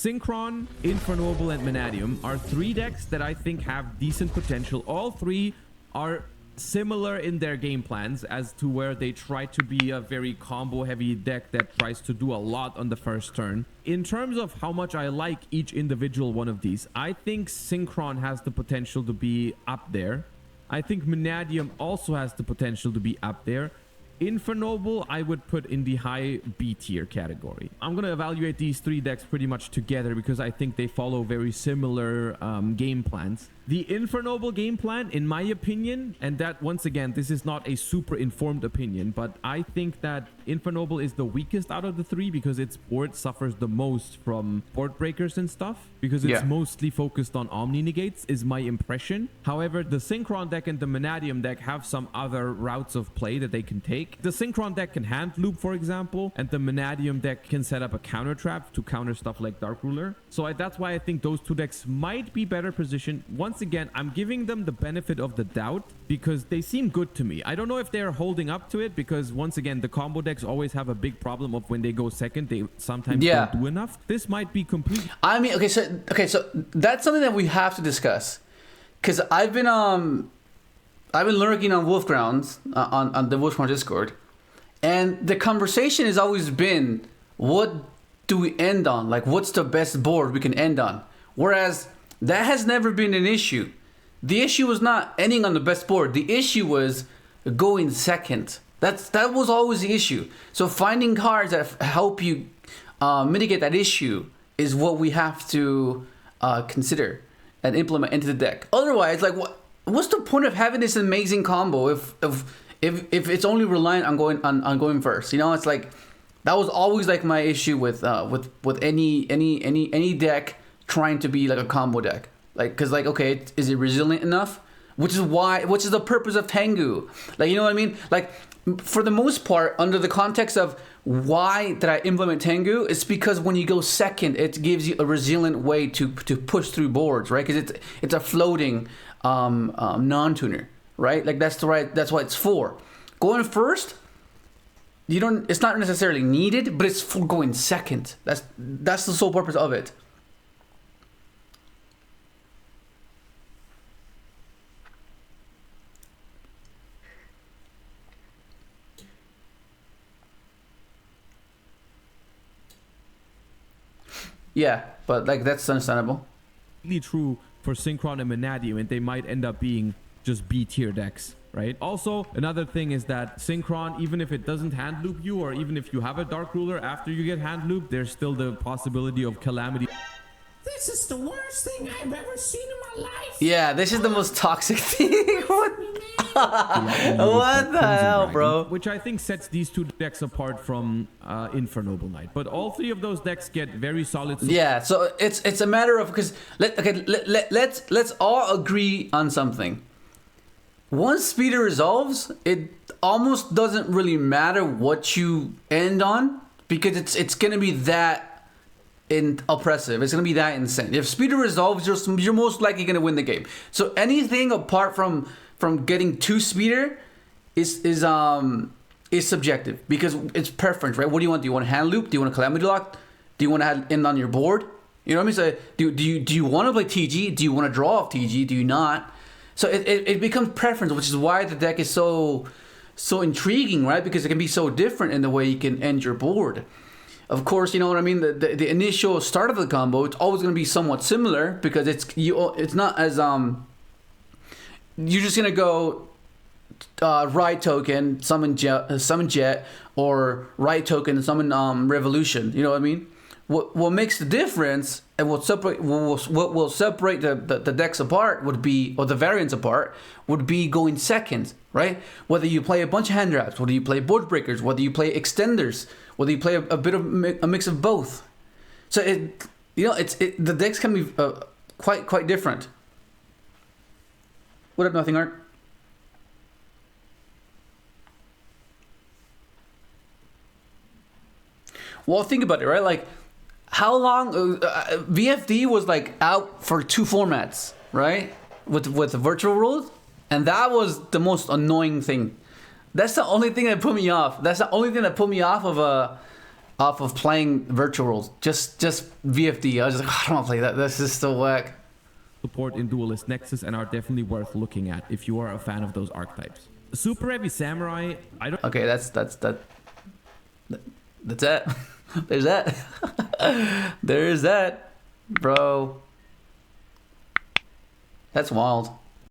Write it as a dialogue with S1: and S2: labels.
S1: Synchron, Infernoble, and Vanadium are 3 decks that I think have decent potential. All 3 are similar in their game plans as to where they try to be a very combo heavy deck that tries to do a lot on the first turn. In terms of how much I like each individual one of these, I think Synchron has the potential to be up there. I think Vanadium also has the potential to be up there. Infernoble, I would put in the high B tier category. I'm going to evaluate these 3 decks pretty much together because I think they follow very similar game plans. The Infernoble game plan, in my opinion, and that once again, this is not a super informed opinion, but I think that Infernoble is the weakest out of the 3 because its board suffers the most from board breakers and stuff because it's mostly focused on Omni Negates is my impression. However, the Synchron deck and the Vanadium deck have some other routes of play that they can take. The Synchron deck can hand loop, for example, and the Vanadium deck can set up a counter trap to counter stuff like Dark Ruler. So that's why I think those 2 decks might be better positioned. Once again, I'm giving them the benefit of the doubt because they seem good to me. I don't know if they're holding up to it because once again, the combo decks always have a big problem of when they go second, they sometimes don't do enough. This might be complete.
S2: I mean, okay, so that's something that we have to discuss because I've been lurking on Wolfgrounds on the Wolfground Discord, and the conversation has always been, what do we end on? Like, what's the best board we can end on? Whereas that has never been an issue. The issue was not ending on the best board. The issue was going second. That was always the issue. So finding cards that help you mitigate that issue is what we have to consider and implement into the deck. Otherwise, like, what's the point of having this amazing combo if it's only reliant on going first? You know, it's like that was always like my issue with any deck trying to be like a combo deck. Like, cause like, okay, is it resilient enough? Which is the purpose of Tengu. Like, you know what I mean? Like, for the most part, under the context of why did I implement Tengu, it's because when you go second, it gives you a resilient way to push through boards, right? Because it's a floating non-tuner, right? Like that's what it's for. Going first, it's not necessarily needed, but it's for going second. That's the sole purpose of it. Yeah, but like that's understandable.
S1: True for Synchron and Vanadium, and they might end up being just B tier decks, right? Also, another thing is that Synchron, even if it doesn't hand loop you, or even if you have a Dark Ruler after you get hand looped, there's still the possibility of Calamity.
S3: This is the worst thing I've ever seen in my life.
S2: Yeah, this is the most toxic thing. What the hell, bro?
S1: Which I think sets these 2 decks apart from Infernoble Knight. But all 3 of those decks get very solid.
S2: Yeah, so it's a matter of because let's all agree on something. Once Speeder resolves, it almost doesn't really matter what you end on because it's gonna be that oppressive. It's gonna be that insane. If Speeder resolves, you're most likely gonna win the game. So anything apart from getting to Speeder is subjective because it's preference, right? What do you want? Do you want a hand loop? Do you want a Calamity Lock? Do you want to end on your board? You know what I mean? So do you want to play TG? Do you want to draw off TG? Do you not? So it becomes preference, which is why the deck is so intriguing, right? Because it can be so different in the way you can end your board. Of course, you know what I mean. The initial start of the combo, it's always going to be somewhat similar because it's not as you're just gonna go right token, summon jet, or right token, summon revolution. You know what I mean? What makes the difference and what will separate the decks apart would be, or the variants apart, would be going second, right? Whether you play a bunch of hand traps, whether you play board breakers, whether you play extenders, whether you play a bit of a mix of both. So the decks can be quite different. What up, Nothing Art? Well, think about it, right? Like, how long VFD was like out for 2 formats, right? With the virtual rules, and that was the most annoying thing. That's the only thing that put me off. That's the only thing that put me off of off of playing virtual roles. Just VFD. I was like, I don't want to play that. This is so whack.
S1: Support in Duelist Nexus and are definitely worth looking at if you are a fan of those archetypes. Super Heavy Samurai, I don't...
S2: Okay, that's that. That's it. There's that. There's that, bro. That's wild.